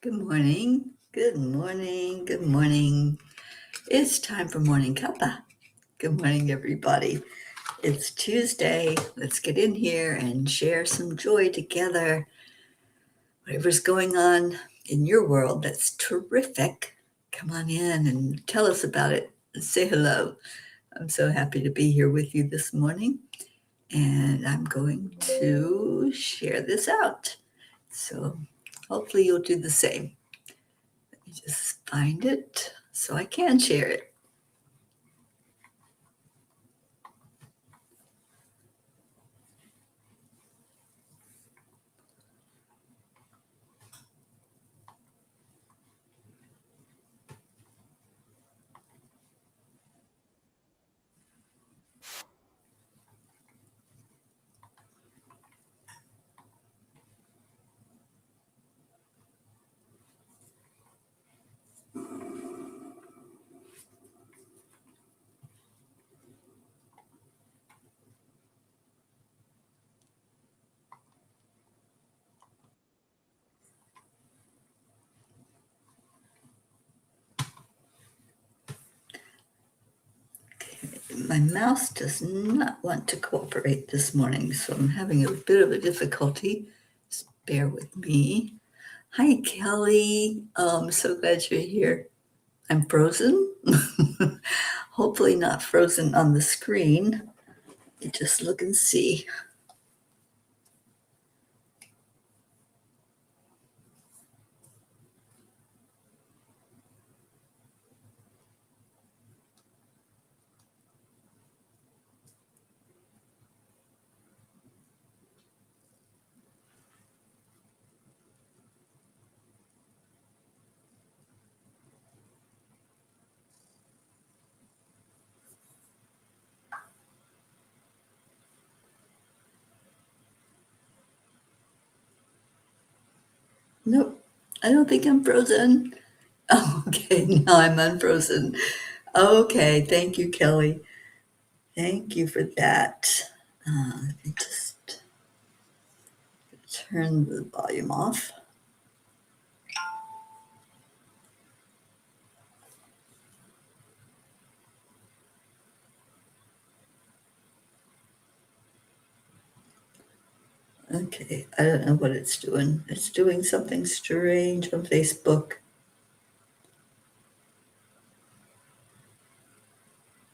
Good morning. Good morning. Good morning. It's time for Morning Cuppa. Good morning, everybody. It's Tuesday. Let's get in here and share some joy together. Whatever's going on in your world that's terrific, come on in and tell us about it and say hello. I'm so happy to be here with you this morning, and I'm going to share this out. So hopefully you'll do the same. Just find it so I can share it. My mouse does not want to cooperate this morning, so I'm having a bit of a difficulty. Just bear with me. Hi, Kelly. I'm so glad you're here. I'm frozen. Hopefully not frozen on the screen. You just look and see. Nope, I don't think I'm frozen. Oh, okay, now I'm unfrozen. Okay, thank you, Kelly. Thank you for that. Let me just turn the volume off. Okay, I don't know what it's doing. It's doing something strange on Facebook.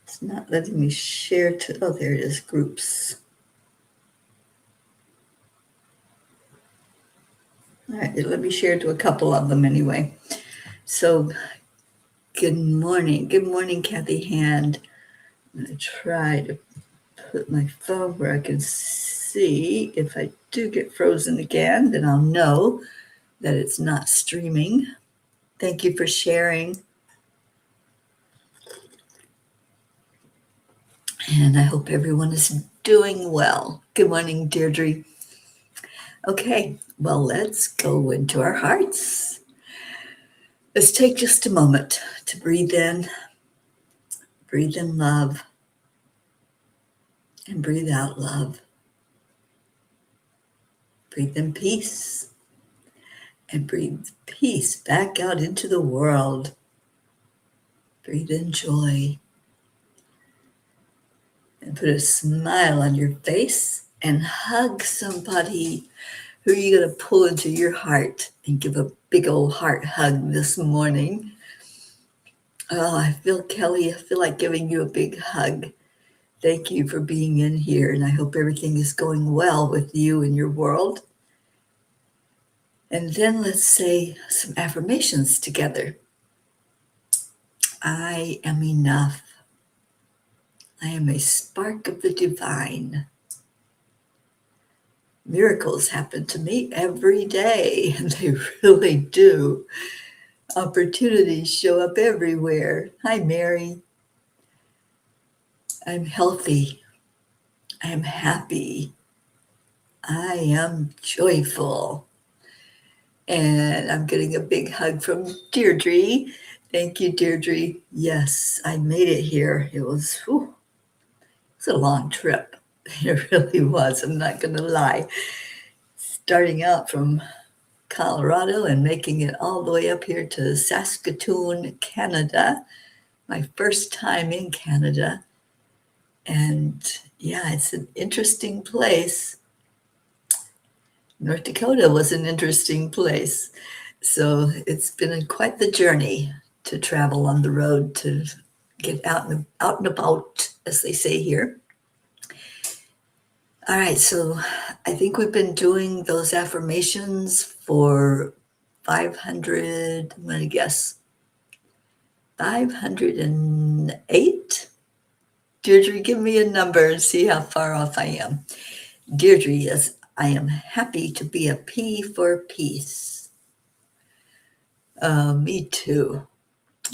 It's not letting me share to, oh, there it is, groups. All right, let me share to a couple of them anyway. So, good morning. Good morning, Kathy Hand. I'm going to try to put my phone where I can see. If I do get frozen again, then I'll know that it's not streaming. Thank you for sharing. And I hope everyone is doing well. Good morning, Deirdre. Okay, well, let's go into our hearts. Let's take just a moment to breathe in love, and breathe out love. Breathe in peace, and breathe peace back out into the world. Breathe in joy, and put a smile on your face, and hug somebody. Who are you going to pull into your heart and give a big old heart hug this morning? Oh, I feel, Kelly, I feel like giving you a big hug. Thank you for being in here, and I hope everything is going well with you and your world. And then let's say some affirmations together. I am enough. I am a spark of the divine. Miracles happen to me every day, and they really do. Opportunities show up everywhere. Hi, Mary. I'm healthy. I am happy. I am joyful. And I'm getting a big hug from Deirdre. Thank you, Deirdre. Yes, I made it here. It was a long trip. It really was. I'm not going to lie. Starting out from Colorado and making it all the way up here to Saskatoon, Canada. My first time in Canada. And yeah, it's an interesting place. North Dakota was an interesting place. So it's been quite the journey to travel on the road, to get out and about, as they say here. All right, so I think we've been doing those affirmations for 500, I'm going to guess, 508? Deirdre, give me a number and see how far off I am. Deirdre, yes, I am happy to be a P for peace. Me too.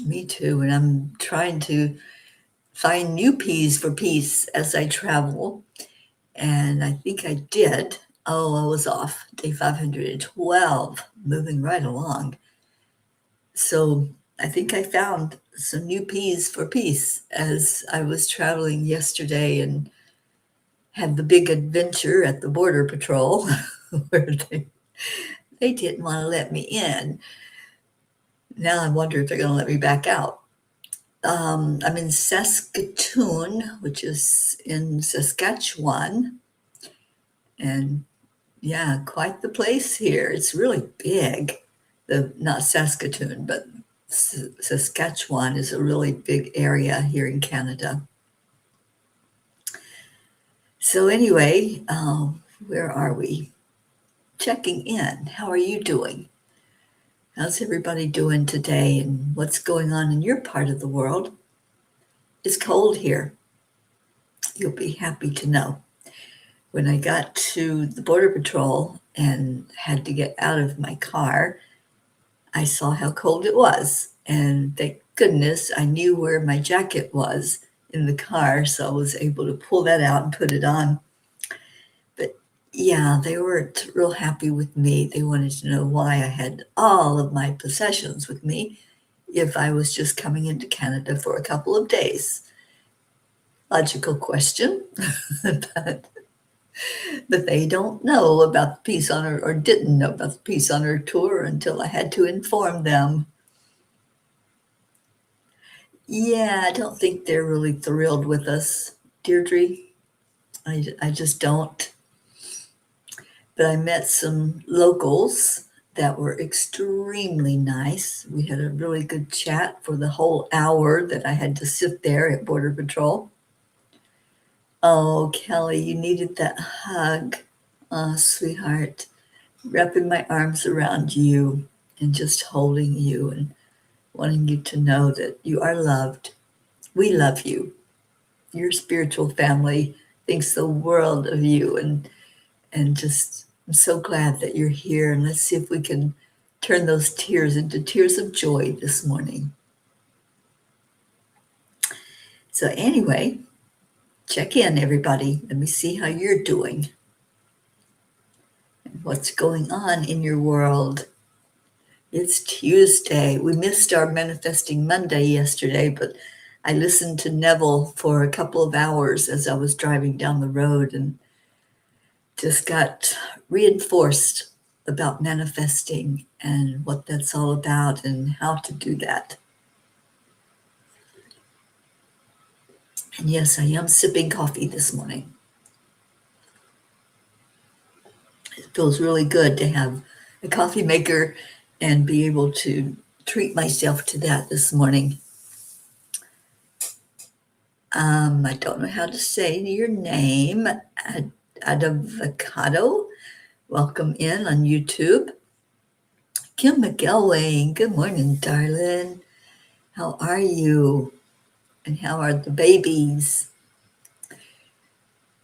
Me too. And I'm trying to find new P's for peace as I travel. And I think I did. Oh, I was off. Day 512, moving right along. So I think I found some new P's for peace as I was traveling yesterday and had the big adventure at the Border Patrol where they didn't want to let me in. Now I wonder if they're going to let me back out. I'm in Saskatoon, which is in Saskatchewan. And yeah, quite the place here. It's really big. Not Saskatoon, but Saskatchewan is a really big area here in Canada. So anyway, where are we? Checking in. How are you doing? How's everybody doing today, and what's going on in your part of the world? It's cold here. You'll be happy to know. When I got to the Border Patrol and had to get out of my car, I saw how cold it was. And thank goodness I knew where my jacket was in the car, so I was able to pull that out and put it on. But yeah, they weren't real happy with me. They wanted to know why I had all of my possessions with me if I was just coming into Canada for a couple of days. Logical question, but they don't know about the Peace on Earth, or didn't know about the Peace on Earth tour until I had to inform them. Yeah, I don't think they're really thrilled with us, Deirdre. I just don't. But I met some locals that were extremely nice. We had a really good chat for the whole hour that I had to sit there at Border Patrol. Oh, Kelly, you needed that hug. Oh, sweetheart, wrapping my arms around you and just holding you and wanting you to know that you are loved. We love you. Your spiritual family thinks the world of you, and just I'm so glad that you're here. And let's see if we can turn those tears into tears of joy this morning. So anyway, check in, everybody. Let me see how you're doing and what's going on in your world. It's Tuesday. We missed our Manifesting Monday yesterday, but I listened to Neville for a couple of hours as I was driving down the road and just got reinforced about manifesting and what that's all about and how to do that. And yes, I am sipping coffee this morning. It feels really good to have a coffee maker and be able to treat myself to that this morning. I don't know how to say your name. Adavocado. Welcome in on YouTube. Kim McElwain, good morning, darling. How are you? And how are the babies?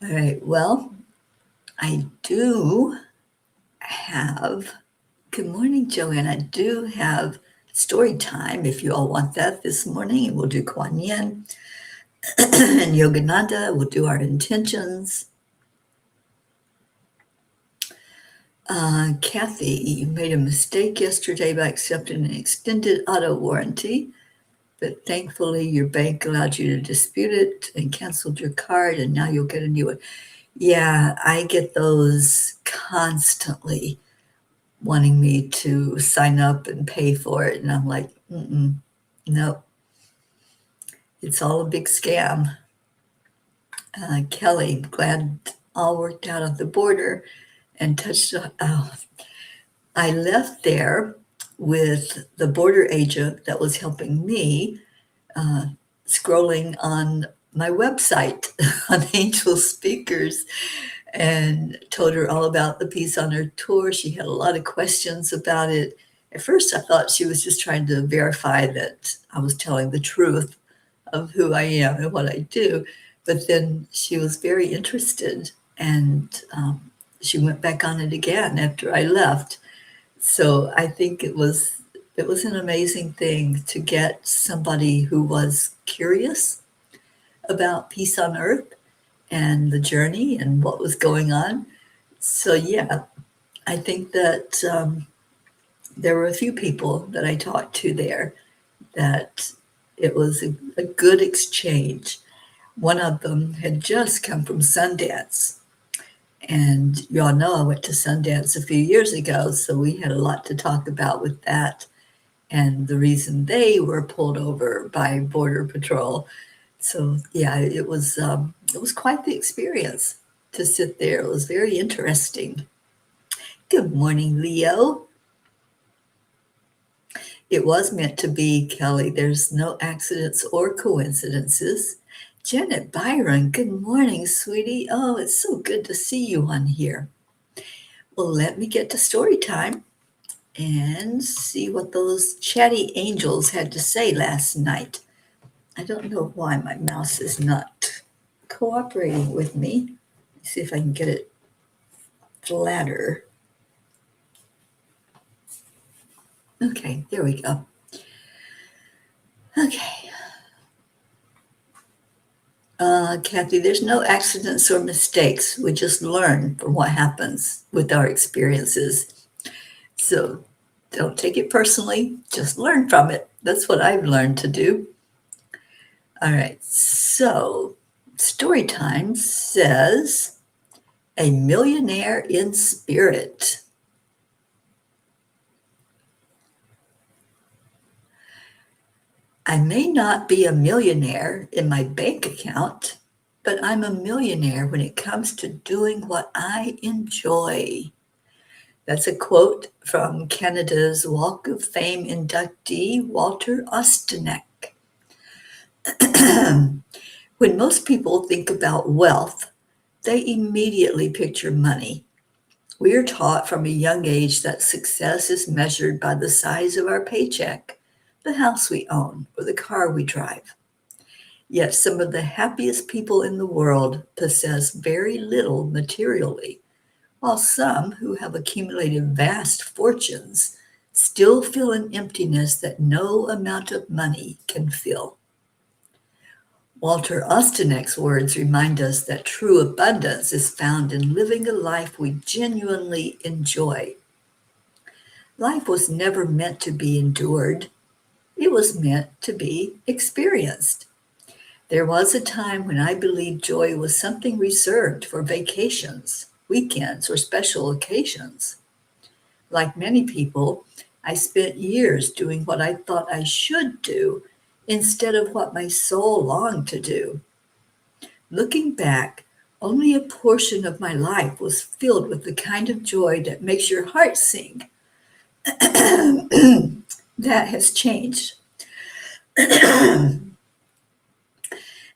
All right, well, I do have, good morning, Joanne. I do have story time if you all want that this morning. And we'll do Kuan Yin and Yogananda. We'll do our intentions. Kathy, you made a mistake yesterday by accepting an extended auto warranty, but thankfully your bank allowed you to dispute it and canceled your card, and now you'll get a new one. Yeah, I get those constantly. wanting me to sign up and pay for it. And I'm like, no, it's all a big scam. Kelly, glad all worked out at the border and touched. I left there with the border agent that was helping me, scrolling on my website on Angel Speakers, and told her all about the Peace on Earth tour. She had a lot of questions about it. At first, I thought she was just trying to verify that I was telling the truth of who I am and what I do. But then she was very interested, and she went back on it again after I left. So I think it was an amazing thing to get somebody who was curious about peace on earth and the journey and what was going on. So yeah, I think that there were a few people that I talked to there that it was a good exchange. One of them had just come from Sundance. And you all know I went to Sundance a few years ago, so we had a lot to talk about with that and the reason they were pulled over by Border Patrol. So yeah, it was quite the experience to sit there. It was very interesting. Good morning, Leo. It was meant to be, Kelly. There's no accidents or coincidences. Janet Byron, good morning, sweetie. Oh, it's so good to see you on here. Well, let me get to story time and see what those chatty angels had to say last night. I don't know why my mouse is not cooperating with me. Let's see if I can get it flatter. Okay, there we go. Okay. Kathy, there's no accidents or mistakes. We just learn from what happens with our experiences. So don't take it personally, just learn from it. That's what I've learned to do. All right, so story time says, a millionaire in spirit. I may not be a millionaire in my bank account, but I'm a millionaire when it comes to doing what I enjoy. That's a quote from Canada's Walk of Fame inductee, Walter Ostanek. When most people think about wealth, they immediately picture money. We are taught from a young age that success is measured by the size of our paycheck, the house we own, or the car we drive. Yet some of the happiest people in the world possess very little materially, while some who have accumulated vast fortunes still feel an emptiness that no amount of money can fill. Walter Ostanek's words remind us that true abundance is found in living a life we genuinely enjoy. Life was never meant to be endured. It was meant to be experienced. There was a time when I believed joy was something reserved for vacations, weekends, or special occasions. Like many people, I spent years doing what I thought I should do instead of what my soul longed to do. Looking back, only a portion of my life was filled with the kind of joy that makes your heart sing. That has changed.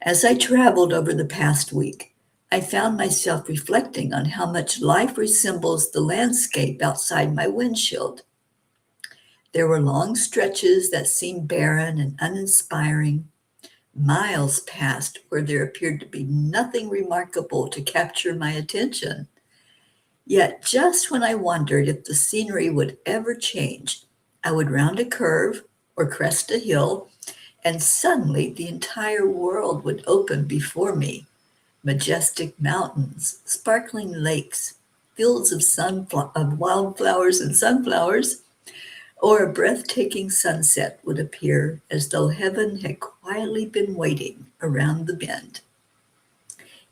As I traveled over the past week, I found myself reflecting on how much life resembles the landscape outside my windshield. There were long stretches that seemed barren and uninspiring. Miles passed where there appeared to be nothing remarkable to capture my attention. Yet just when I wondered if the scenery would ever change, I would round a curve or crest a hill, and suddenly the entire world would open before me. Majestic mountains, sparkling lakes, fields of wildflowers and sunflowers, or a breathtaking sunset would appear as though heaven had quietly been waiting around the bend.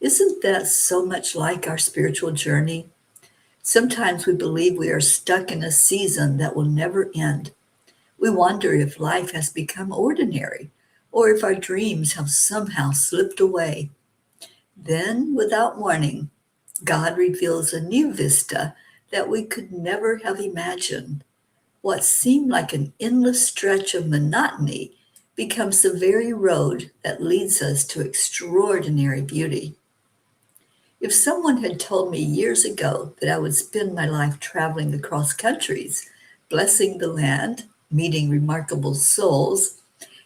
Isn't that so much like our spiritual journey? Sometimes we believe we are stuck in a season that will never end. We wonder if life has become ordinary or if our dreams have somehow slipped away. Then, without warning, God reveals a new vista that we could never have imagined. What seemed like an endless stretch of monotony becomes the very road that leads us to extraordinary beauty. If someone had told me years ago that I would spend my life traveling across countries, blessing the land, meeting remarkable souls,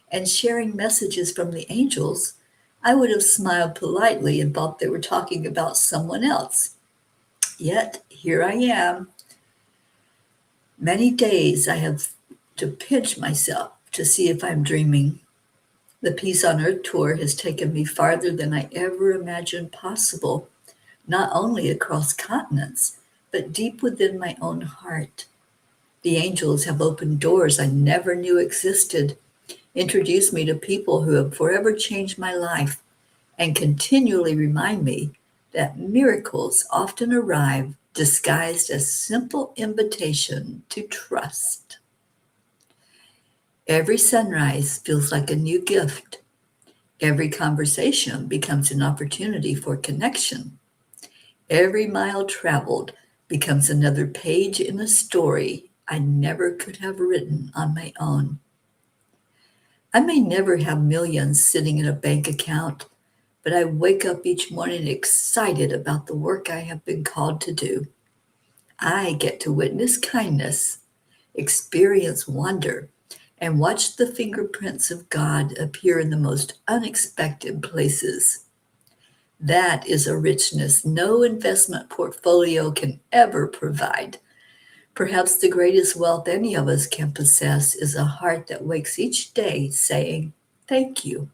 and sharing messages from the angels, I would have smiled politely and thought they were talking about someone else. Yet here I am. Many days I have to pinch myself to see if I'm dreaming. The Peace on Earth tour has taken me farther than I ever imagined possible, not only across continents, but deep within my own heart. The angels have opened doors I never knew existed, introduced me to people who have forever changed my life, and continually remind me that miracles often arrive disguised as simple invitation to trust. Every sunrise feels like a new gift. Every conversation becomes an opportunity for connection. Every mile traveled becomes another page in a story I never could have written on my own. I may never have millions sitting in a bank account, but I wake up each morning excited about the work I have been called to do. I get to witness kindness, experience wonder, and watch the fingerprints of God appear in the most unexpected places. That is a richness no investment portfolio can ever provide. Perhaps the greatest wealth any of us can possess is a heart that wakes each day saying, "Thank you."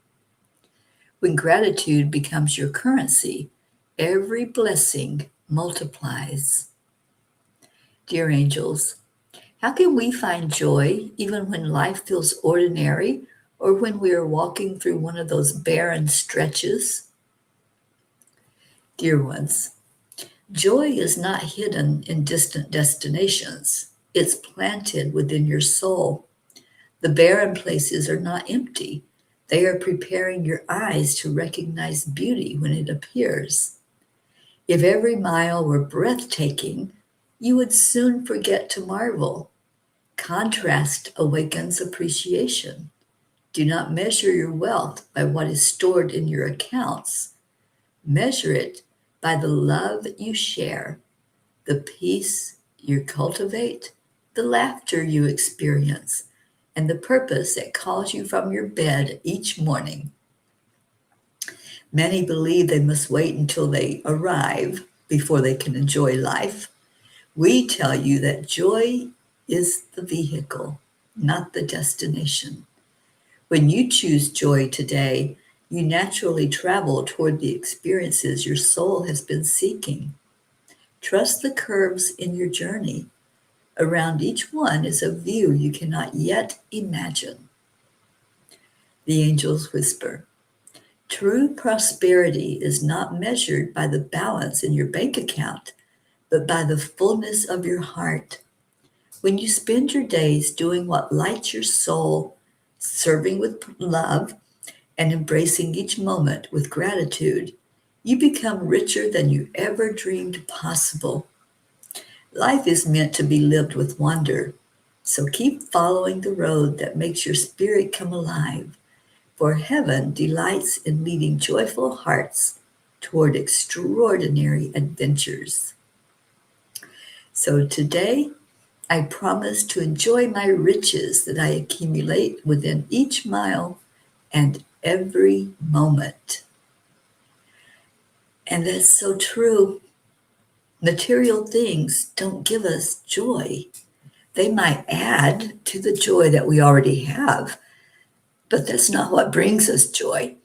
When gratitude becomes your currency, every blessing multiplies. Dear angels, how can we find joy even when life feels ordinary or when we are walking through one of those barren stretches? Dear ones, joy is not hidden in distant destinations. It's planted within your soul. The barren places are not empty. They are preparing your eyes to recognize beauty when it appears. If every mile were breathtaking, you would soon forget to marvel. Contrast awakens appreciation. Do not measure your wealth by what is stored in your accounts. Measure it by the love you share, the peace you cultivate, the laughter you experience, and the purpose that calls you from your bed each morning. Many believe they must wait until they arrive before they can enjoy life. We tell you that joy is the vehicle, not the destination. When you choose joy today, you naturally travel toward the experiences your soul has been seeking. Trust the curves in your journey. Around each one is a view you cannot yet imagine. The angels whisper, "True prosperity is not measured by the balance in your bank account, but by the fullness of your heart. When you spend your days doing what lights your soul, serving with love, and embracing each moment with gratitude, you become richer than you ever dreamed possible. Life is meant to be lived with wonder, so keep following the road that makes your spirit come alive, for heaven delights in leading joyful hearts toward extraordinary adventures." So today, I promise to enjoy my riches that I accumulate within each mile and every moment. And that's so true. Material things don't give us joy. They might add to the joy that we already have, but that's not what brings us joy.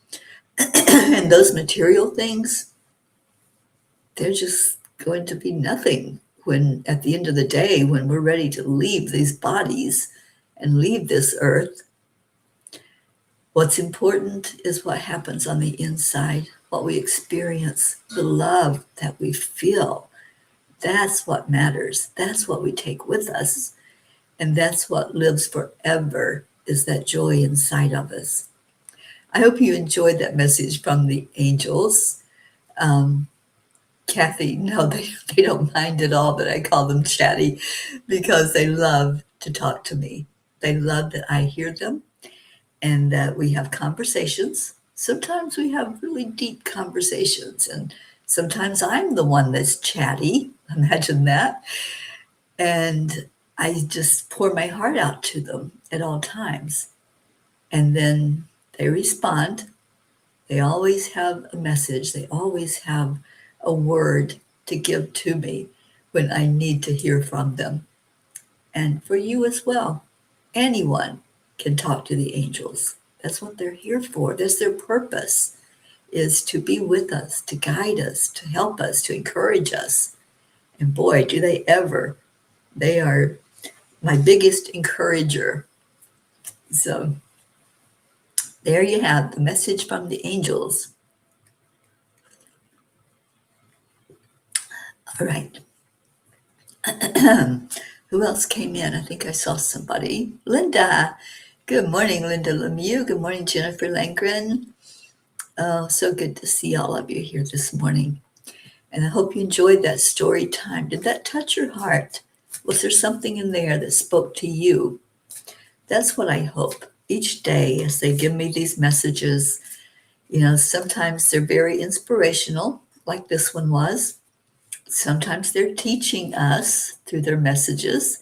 And those material things, they're just going to be nothing when, at the end of the day, when we're ready to leave these bodies and leave this earth. What's important is what happens on the inside, what we experience, the love that we feel, That's what matters. That's what we take with us. And that's what lives forever, is that joy inside of us. I hope you enjoyed that message from the angels. Um, Kathy, no, they don't mind at all, but I call them chatty because they love to talk to me. They love that I hear them and that we have conversations. Sometimes we have really deep conversations, and sometimes I'm the one that's chatty. Imagine that. And I just pour my heart out to them at all times. And then they respond. They always have a message, they always have a word to give to me when I need to hear from them. And for you as well. Anyone can talk to the angels. That's what they're here for. That's their purpose, is to be with us, to guide us, to help us, to encourage us. And boy, do they ever. They are my biggest encourager. So there you have the message from the angels. All right. Who else came in? I think I saw somebody. Linda. Good morning, Linda Lemieux. Good morning, Jennifer Langren. Oh, so good to see all of you here this morning. And I hope you enjoyed that story time. Did that touch your heart? Was there something in there that spoke to you? That's what I hope each day as they give me these messages. Sometimes they're very inspirational, like this one was. Sometimes they're teaching us through their messages.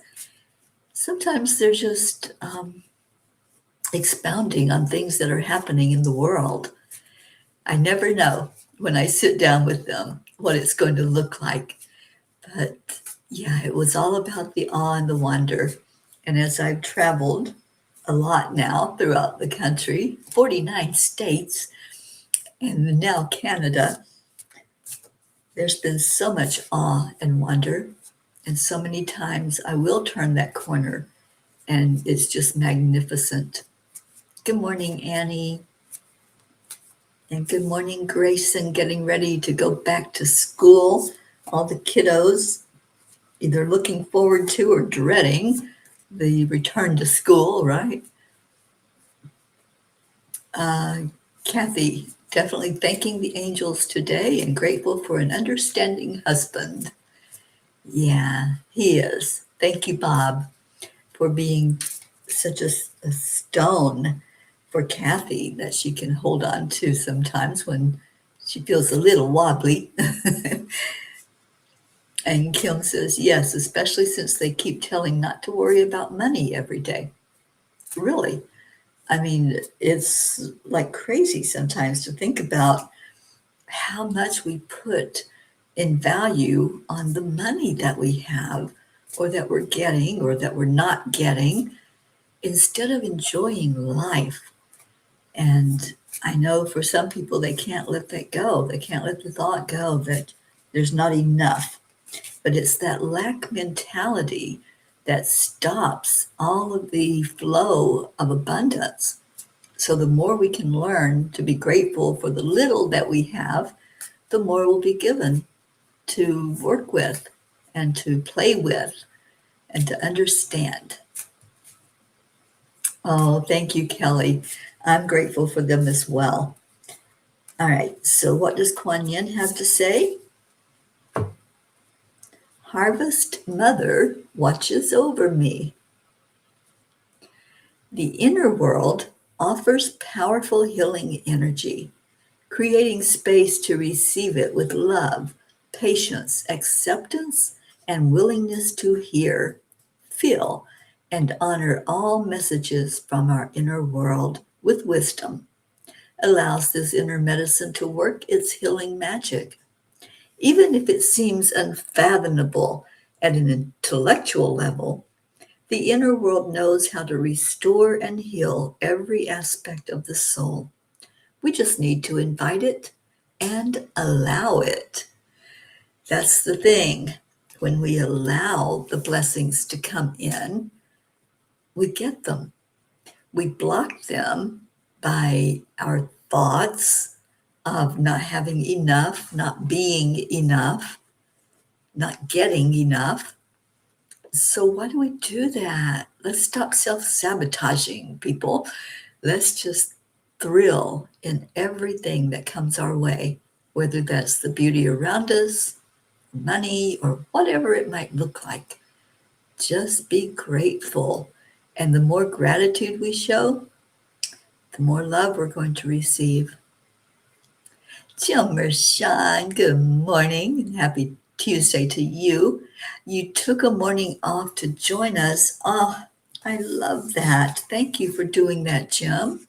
Sometimes they're just expounding on things that are happening in the world. I never know when I sit down with them what it's going to look like. But yeah, it was all about the awe and the wonder. And as I've traveled a lot now throughout the country, 49 states, and now Canada, there's been so much awe and wonder. And so many times I will turn that corner and it's just magnificent. Good morning, Annie. And good morning, Grayson, getting ready to go back to school. All the kiddos either looking forward to or dreading the return to school, right? Kathy, definitely thanking the angels today and grateful for an understanding husband. Yeah, he is. Thank you, Bob, for being such a stone for Kathy that she can hold on to sometimes when she feels a little wobbly. And Kim says, yes, especially since they keep telling not to worry about money every day. Really? I mean, it's like crazy sometimes to think about how much we put in value on the money that we have or that we're getting or that we're not getting instead of enjoying life. And I know for some people, they can't let that go. They can't let the thought go that there's not enough. But it's that lack mentality that stops all of the flow of abundance. So the more we can learn to be grateful for the little that we have, the more we'll be given to work with and to play with and to understand. Oh, thank you, Kelly. I'm grateful for them as well. All right, so what does Kuan Yin have to say? Harvest Mother watches over me. The inner world offers powerful healing energy, creating space to receive it with love, patience, acceptance, and willingness to hear, feel, and honor all messages from our inner world with wisdom. Allows this inner medicine to work its healing magic. Even if it seems unfathomable at an intellectual level, the inner world knows how to restore and heal every aspect of the soul. We just need to invite it and allow it. That's the thing. When we allow the blessings to come in, we get them. We block them by our thoughts of not having enough, not being enough. not getting enough. So why do we do that? Let's stop self-sabotaging, people. Let's just thrill in everything that comes our way, whether that's the beauty around us, money, or whatever it might look like. Just be grateful. And the more gratitude we show, the more love we're going to receive. Jummer Sean, good morning and happy Tuesday to you. You took a morning off to join us. Oh, I love that. Thank you for doing that, Jim.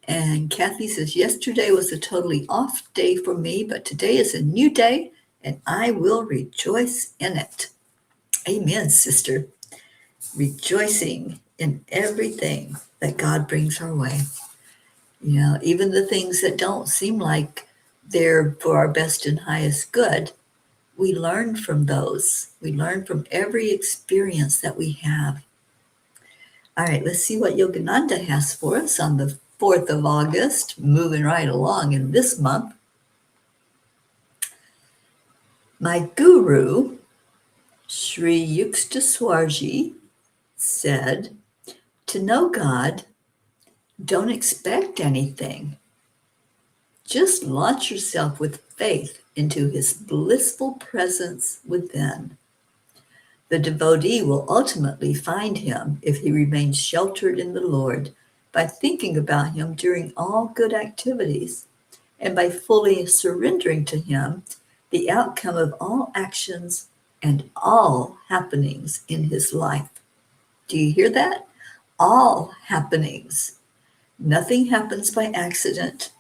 And Kathy says, yesterday was a totally off day for me, but today is a new day and I will rejoice in it. Amen, sister. Rejoicing in everything that God brings our way. You know, even the things that don't seem like they're for our best and highest good, we learn from those. We learn from every experience that we have. All right, let's see what Yogananda has for us on the 4th of August, moving right along in this month. My guru, Sri Yukteswarji, said, to know God, don't expect anything. Just launch yourself with faith into his blissful presence within. The devotee will ultimately find him if he remains sheltered in the Lord by thinking about him during all good activities and by fully surrendering to him the outcome of all actions and all happenings in his life. Do you hear that? All happenings. Nothing happens by accident.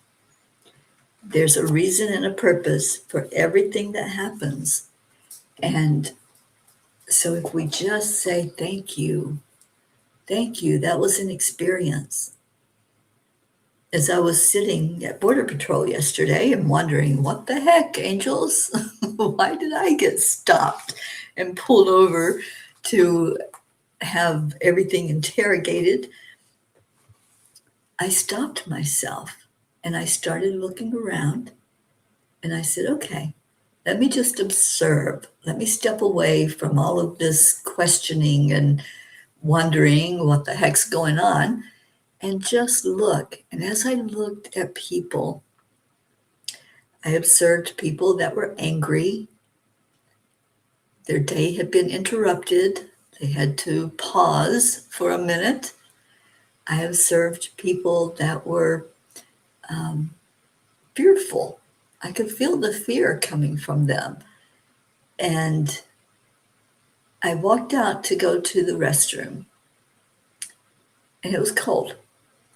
There's a reason and a purpose for everything that happens. And so if we just say, thank you, that was an experience. As I was sitting at Border Patrol yesterday and wondering, what the heck, angels? Why did I get stopped and pulled over to have everything interrogated? I stopped myself and I started looking around and I said, okay, let me just observe. Let me step away from all of this questioning and wondering what the heck's going on and just look. And as I looked at people, I observed people that were angry. Their day had been interrupted. They had to pause for a minute. I observed people that were fearful. I could feel the fear coming from them. And I walked out to go to the restroom, and it was cold.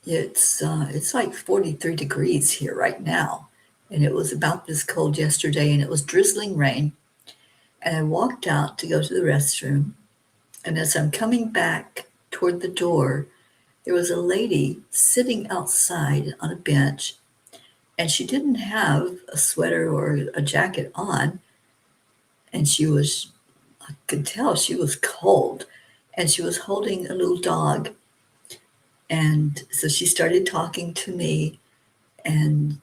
It's like 43 degrees here right now, and it was about this cold yesterday, and it was drizzling rain. And I walked out to go to the restroom, and as I'm coming back toward the door, there was a lady sitting outside on a bench, and she didn't have a sweater or a jacket on, and I could tell she was cold, and she was holding a little dog. And so she started talking to me, and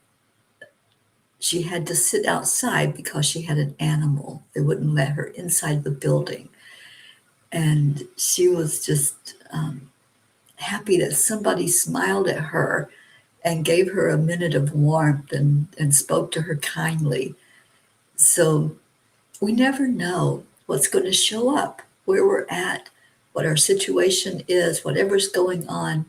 she had to sit outside because she had an animal. They wouldn't let her inside the building. And she was just happy that somebody smiled at her and gave her a minute of warmth and spoke to her kindly. So we never know what's going to show up, where we're at, what our situation is, whatever's going on.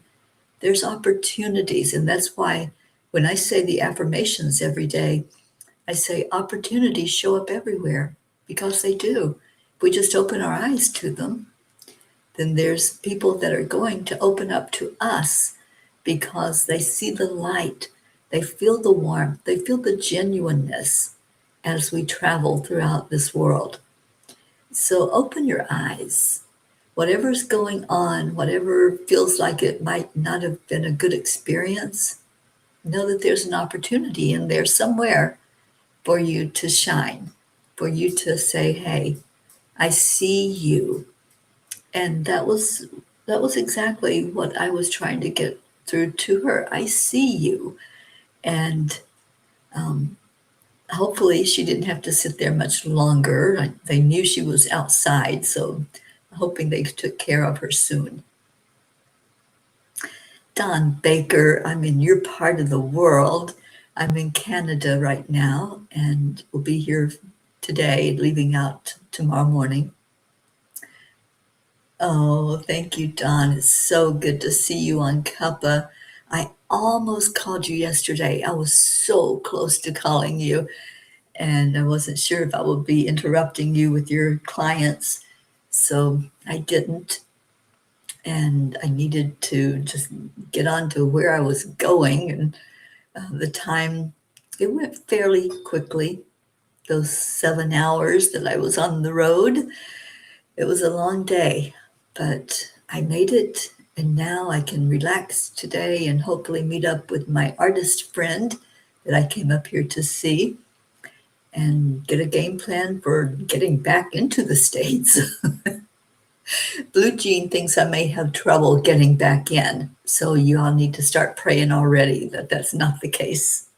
There's opportunities. And that's why when I say the affirmations every day, I say opportunities show up everywhere, because they do. If we just open our eyes to them, then there's people that are going to open up to us because they see the light, they feel the warmth, they feel the genuineness as we travel throughout this world. So open your eyes. Whatever's going on, whatever feels like it might not have been a good experience, know that there's an opportunity in there somewhere for you to shine, for you to say, hey, I see you. And that was exactly what I was trying to get through to her. I see you. And hopefully she didn't have to sit there much longer. They knew she was outside, so I'm hoping they took care of her soon. Don Baker, I'm in your part of the world. I'm in Canada right now and will be here today, leaving out tomorrow morning. Oh, thank you, Don. It's so good to see you on Cuppa. I almost called you yesterday. I was so close to calling you, and I wasn't sure if I would be interrupting you with your clients, so I didn't. And I needed to just get on to where I was going, and the time, it went fairly quickly. Those 7 hours that I was on the road, it was a long day, but I made it, and now I can relax today and hopefully meet up with my artist friend that I came up here to see and get a game plan for getting back into the States. Blue Jean thinks I may have trouble getting back in, so you all need to start praying already that that's not the case.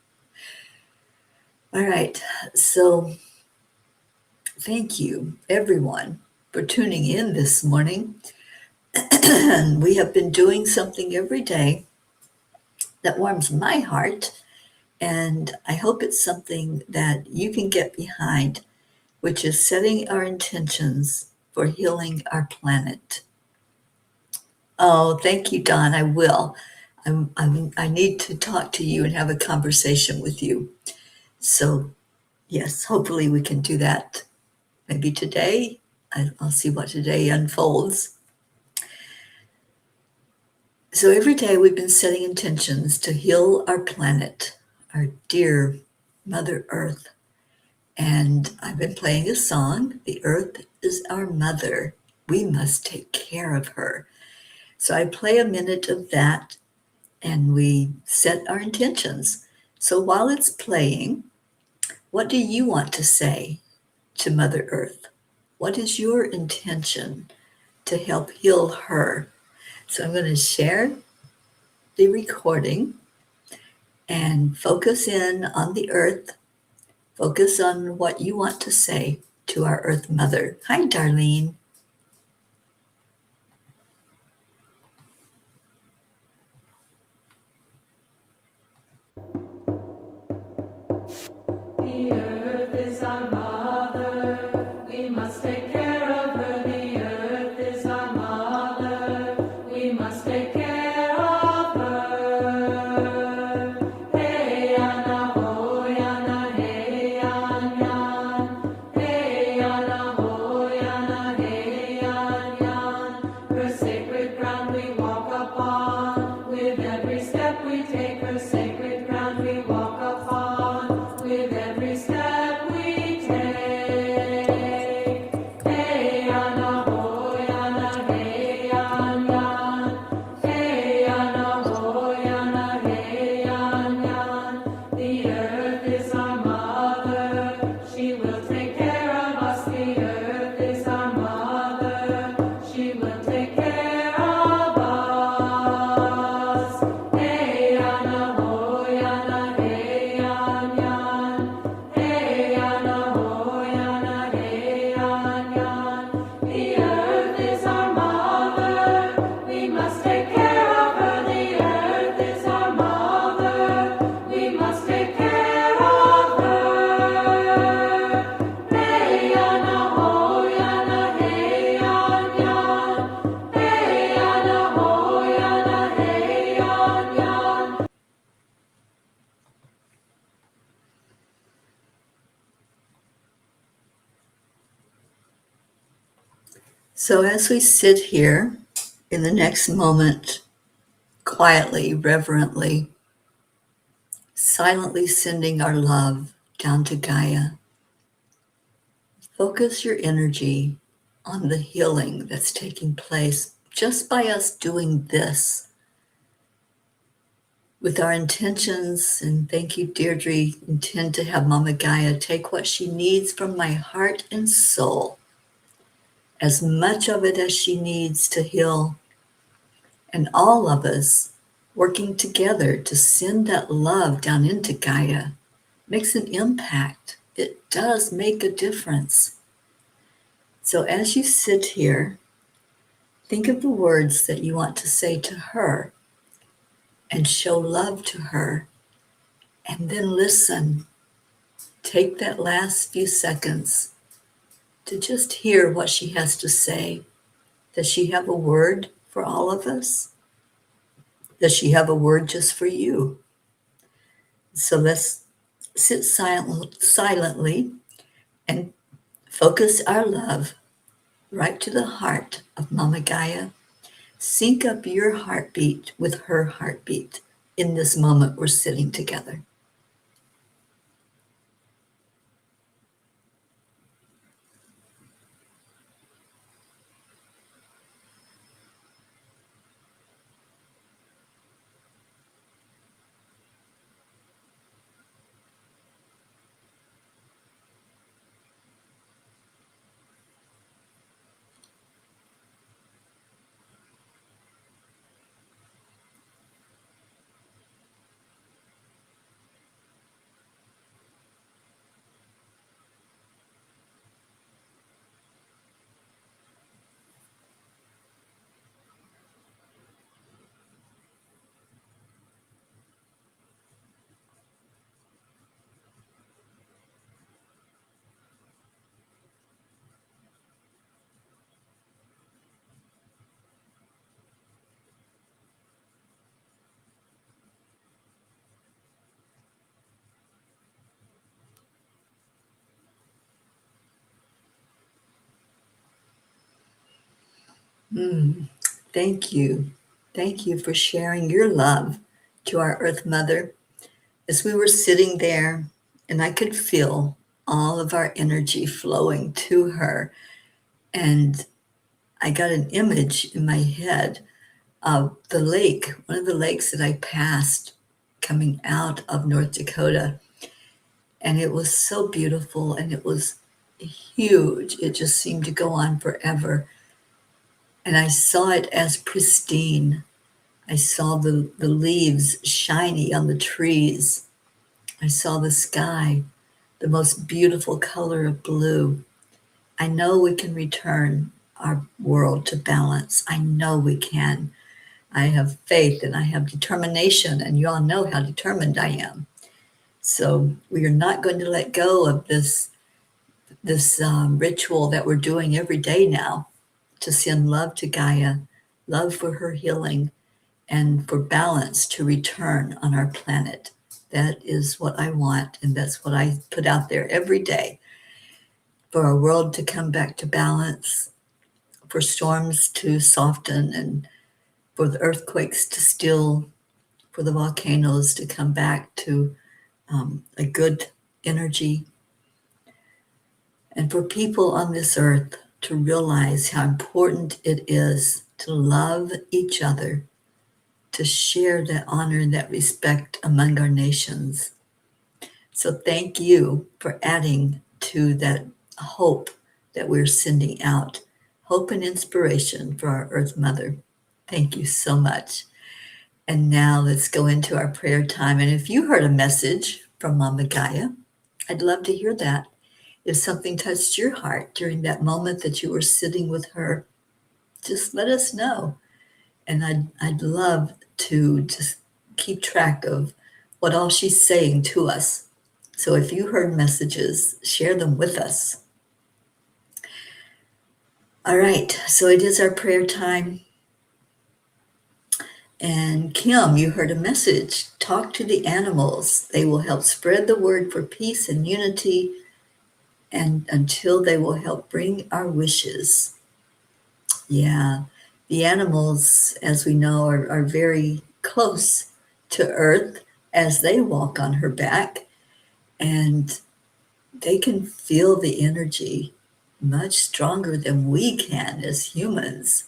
All right, so thank you, everyone, for tuning in this morning. We have been doing something every day that warms my heart, and I hope it's something that you can get behind, which is setting our intentions for healing our planet. Oh, thank you, Don. I will. I need to talk to you and have a conversation with you. So, yes, hopefully we can do that maybe today. I'll see what today unfolds. So every day we've been setting intentions to heal our planet, our dear Mother Earth. And I've been playing a song, The Earth is Our Mother. We must take care of her. So I play a minute of that and we set our intentions. So while it's playing, what do you want to say to Mother Earth? What is your intention to help heal her? So I'm going to share the recording and focus in on the earth. Focus on what you want to say to our Earth Mother. Hi, Darlene. The earth is our mother, we must take care of her. The earth is our mother, we must take care of her. Hey Anna ho Anna, hey Yan Yan. Hey Anna ho Anna, hey Yan Yan. Her sacred ground we walk upon, with every step we take. Her sacred ground we walk upon, with every step we take. Hey Anna ho Anna, hey Yan Yan. Hey Anna ho Anna, hey Yan Yan. The earth is our mother, she will take care of us. The earth is our mother, she will take care of us. Hey Anna ho Anna, hey Yan Yan. Hey Anna ho Anna, hey Yan Yan. The earth is our mother, we must take care of her. The earth is our mother, we must take care of her. Hey Anna ho Anna, hey Yan Yan. Hey Anna ho Anna, hey Yan Yan. So as we sit here in the next moment, quietly, reverently, silently sending our love down to Gaia, focus your energy on the healing that's taking place just by us doing this with our intentions. And thank you, Deirdre. Intend to have Mama Gaia take what she needs from my heart and soul, as much of it as she needs to heal, and all of us working together to send that love down into Gaia, makes an impact. It does make a difference. So as you sit here, think of the words that you want to say to her and show love to her, and then listen. Take that last few seconds to just hear what she has to say. Does she have a word for all of us? Does she have a word just for you? So let's sit silently and focus our love right to the heart of Mama Gaia. Sync up your heartbeat with her heartbeat in this moment we're sitting together. Thank you. Thank you for sharing your love to our Earth Mother. As we were sitting there, and I could feel all of our energy flowing to her, and I got an image in my head of the lake, one of the lakes that I passed coming out of North Dakota. And it was so beautiful and it was huge. It just seemed to go on forever. And I saw it as pristine. I saw the leaves shiny on the trees. I saw the sky, the most beautiful color of blue. I know we can return our world to balance. I know we can. I have faith and I have determination, and you all know how determined I am. So we are not going to let go of this ritual that we're doing every day now to send love to Gaia, love for her healing, and for balance to return on our planet. That is what I want, and that's what I put out there every day, for our world to come back to balance, for storms to soften, and for the earthquakes to still, for the volcanoes to come back to a good energy, and for people on this earth to realize how important it is to love each other, to share that honor and that respect among our nations. So thank you for adding to that hope that we're sending out, hope and inspiration for our Earth Mother. Thank you so much. And now let's go into our prayer time. And if you heard a message from Mama Gaia, I'd love to hear that. If something touched your heart during that moment that you were sitting with her, just let us know. And I'd love to just keep track of what all she's saying to us. So if you heard messages, share them with us. All right, so it is our prayer time. And Kim, you heard a message. Talk to the animals. They will help spread the word for peace and unity, and until they will help bring our wishes. Yeah, the animals, as we know, are very close to Earth as they walk on her back, and they can feel the energy much stronger than we can as humans.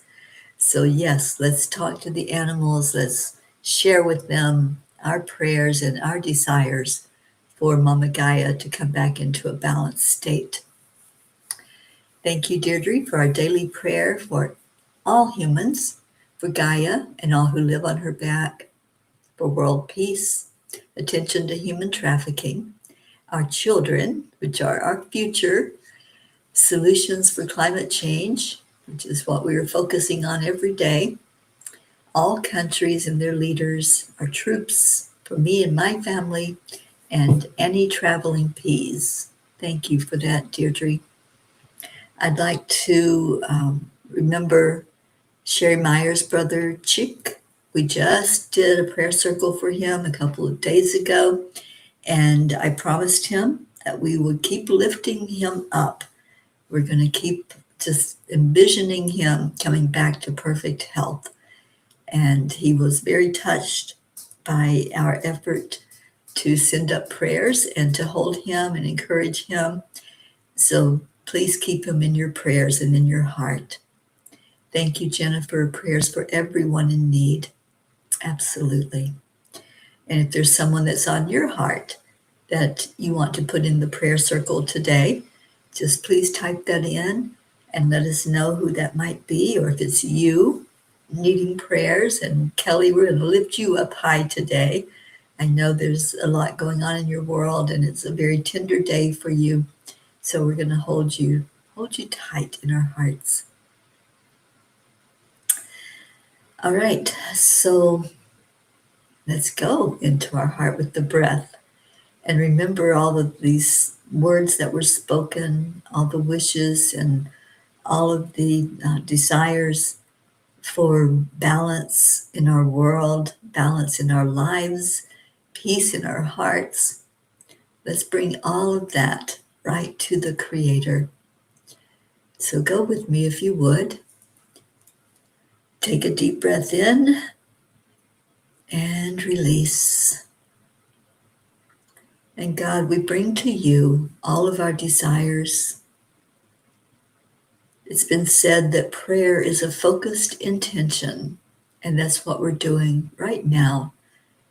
So yes, let's talk to the animals. Let's share with them our prayers and our desires for Mama Gaia to come back into a balanced state. Thank you, Deirdre, for our daily prayer for all humans, for Gaia and all who live on her back, for world peace, attention to human trafficking, our children, which are our future, solutions for climate change, which is what we are focusing on every day, all countries and their leaders, our troops, for me and my family, and any traveling peas. Thank you for that, Deirdre. I'd like to remember Sherry Meyer's brother, Chick. We just did a prayer circle for him a couple of days ago, and I promised him that we would keep lifting him up. We're going to keep just envisioning him coming back to perfect health. And he was very touched by our effort to send up prayers and to hold him and encourage him. So please keep him in your prayers and in your heart. Thank you, Jennifer. Prayers for everyone in need. Absolutely. And if there's someone that's on your heart that you want to put in the prayer circle today, just please type that in and let us know who that might be, or if it's you needing prayers. And Kelly, we're going to lift you up high today. I know there's a lot going on in your world, and it's a very tender day for you. So we're going to hold you tight in our hearts. All right, so let's go into our heart with the breath and remember all of these words that were spoken, all the wishes and all of the desires for balance in our world, balance in our lives, peace in our hearts. Let's bring all of that right to the Creator. So go with me if you would. Take a deep breath in and release. And God, we bring to you all of our desires. It's been said that prayer is a focused intention, and that's what we're doing right now,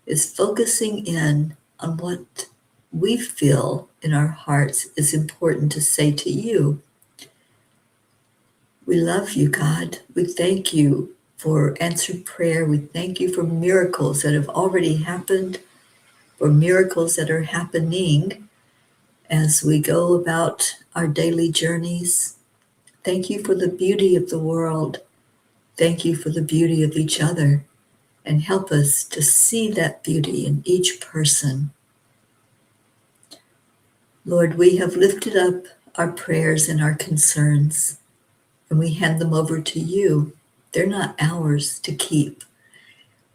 is focusing in on what we feel in our hearts is important to say to you. We love you, God. We thank you for answered prayer. We thank you for miracles that have already happened, for miracles that are happening as we go about our daily journeys. Thank you for the beauty of the world. Thank you for the beauty of each other, and help us to see that beauty in each person. Lord, we have lifted up our prayers and our concerns, and we hand them over to you. They're not ours to keep.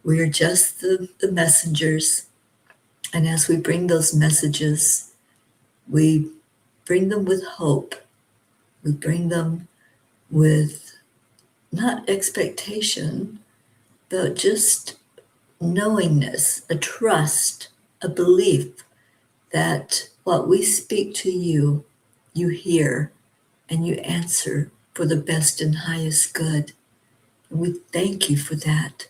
We are just the messengers. And as we bring those messages, we bring them with hope. We bring them with not expectation, but just knowingness, a trust, a belief that what we speak to you, you hear and you answer for the best and highest good. And we thank you for that.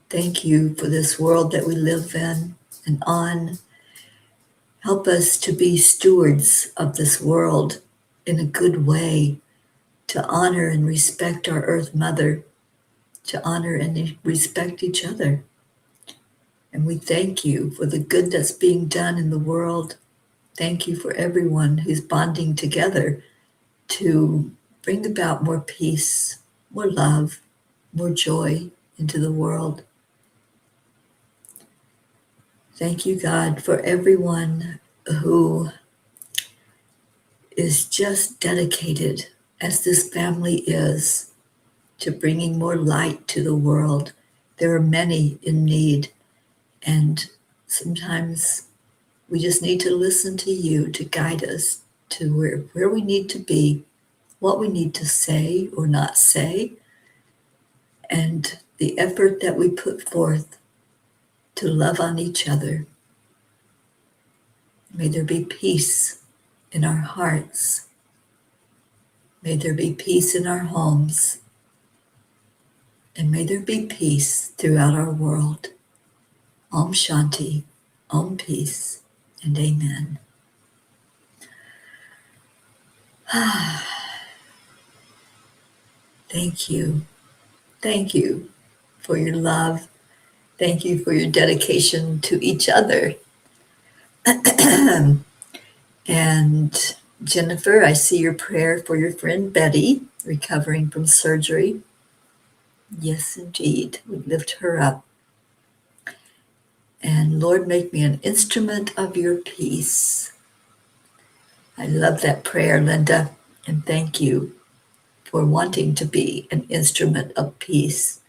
Thank you for this world that we live in and on. Help us to be stewards of this world in a good way, to honor and respect our Earth Mother, to honor and respect each other. And we thank you for the good that's being done in the world. Thank you for everyone who's bonding together to bring about more peace, more love, more joy into the world. Thank you, God, for everyone who is just dedicated, as this family is, to bringing more light to the world. There are many in need, and sometimes we just need to listen to you to guide us to where we need to be, what we need to say or not say, and the effort that we put forth to love on each other. May there be peace in our hearts. May there be peace in our homes. And may there be peace throughout our world. Om Shanti, Om Peace, and Amen. Thank you. Thank you for your love. Thank you for your dedication to each other. And Jennifer, I see your prayer for your friend Betty recovering from surgery. Yes, indeed. We lift her up. And Lord, make me an instrument of your peace. I love that prayer, Linda, and thank you for wanting to be an instrument of peace.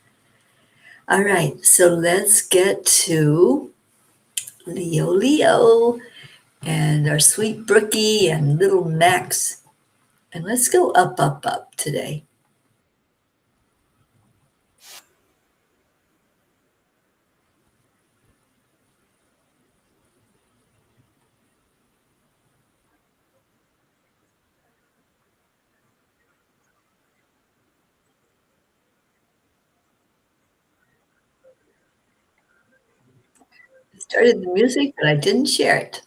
All right, so let's get to Leo, and our sweet Brookie and little Max. And let's go up today. I started the music, but I didn't share it.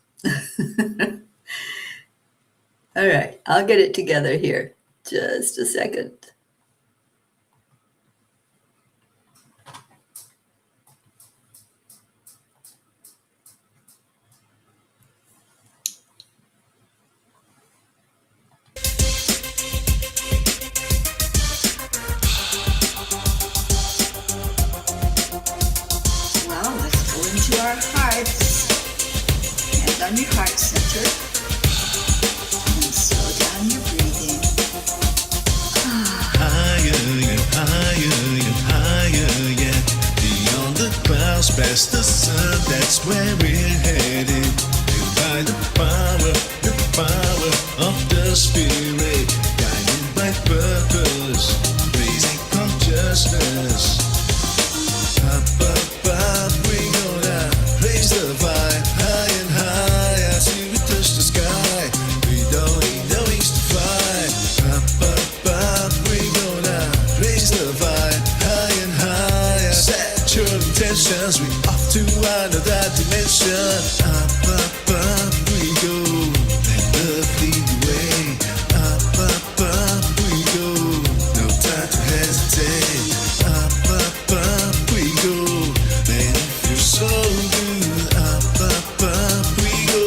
All right, I'll get it together here. Just a second. Well, let's go into our hearts. Hand on your heart center. And slow down your breathing. Higher and higher and higher, yeah. Beyond the clouds, past the sun, that's where we're headed. And by the power of the Spirit, guided by purpose, raising consciousness. Up, we gonna raise the vibe, high and high, till we touch the sky. We don't need no wings to fly. Up, we gonna raise the vibe, high and high. Set your intentions, we off to another dimension. Up, we go, let love lead the way. Up, we go, no time to hesitate. Up, we go, man, it feels so good. Up, we go.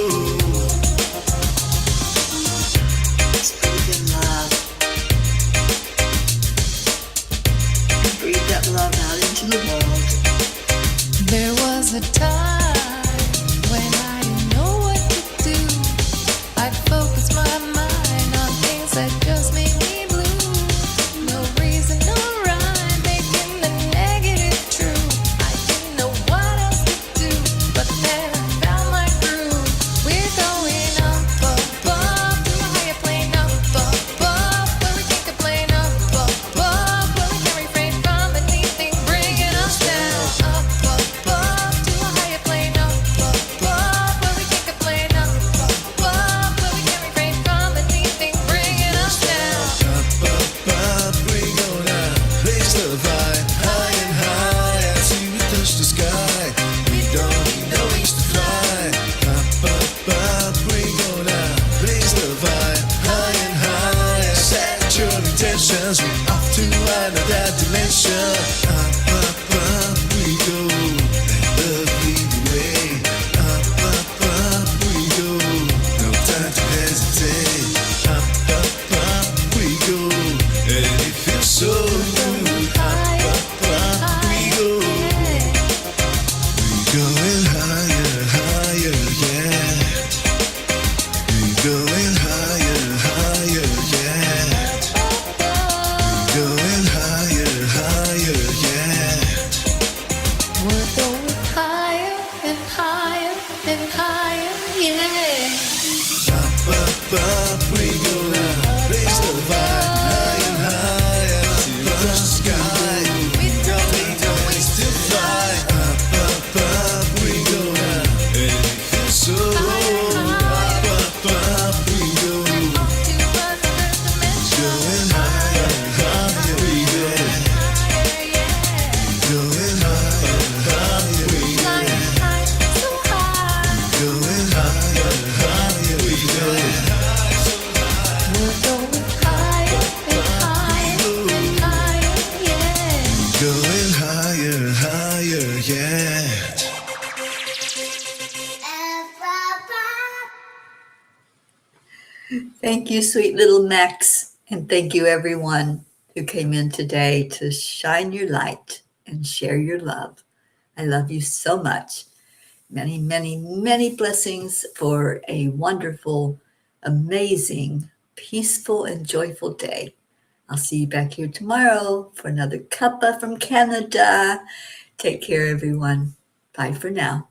Let's breathe in love. Breathe that love out into the world. There was a time when I didn't know what to do. I'd focus my mind on things that just made me blue. No reason, no rhyme, making the negative true. I didn't know what else to do, but then I found my groove. We're going up, to a higher plane, up, where we can't complain, up, where we can't refrain from anything bringing us down. Up, to a higher plane, up, where we can't complain, up, where we can't refrain from anything bringing us down. Up, we gonna raise the vibe, high and high, till we touch the sky. We don't need no wings to fly. Up, we gonna raise the vibe, high and high. Set your intentions, we off to another dimension. Up, we go, let love lead the way. Up, we go, no time to hesitate. Up, we go, and it feels so good. Up, we go, we going higher, higher, yeah. We going higher, higher, yeah. We going higher, higher, Thank you, sweet little Max. And thank you, everyone who came in today to shine your light and share your love. I love you so much. Many, many, many blessings for a wonderful, amazing, peaceful, and joyful day. I'll see you back here tomorrow for another cuppa from Canada. Take care, everyone. Bye for now.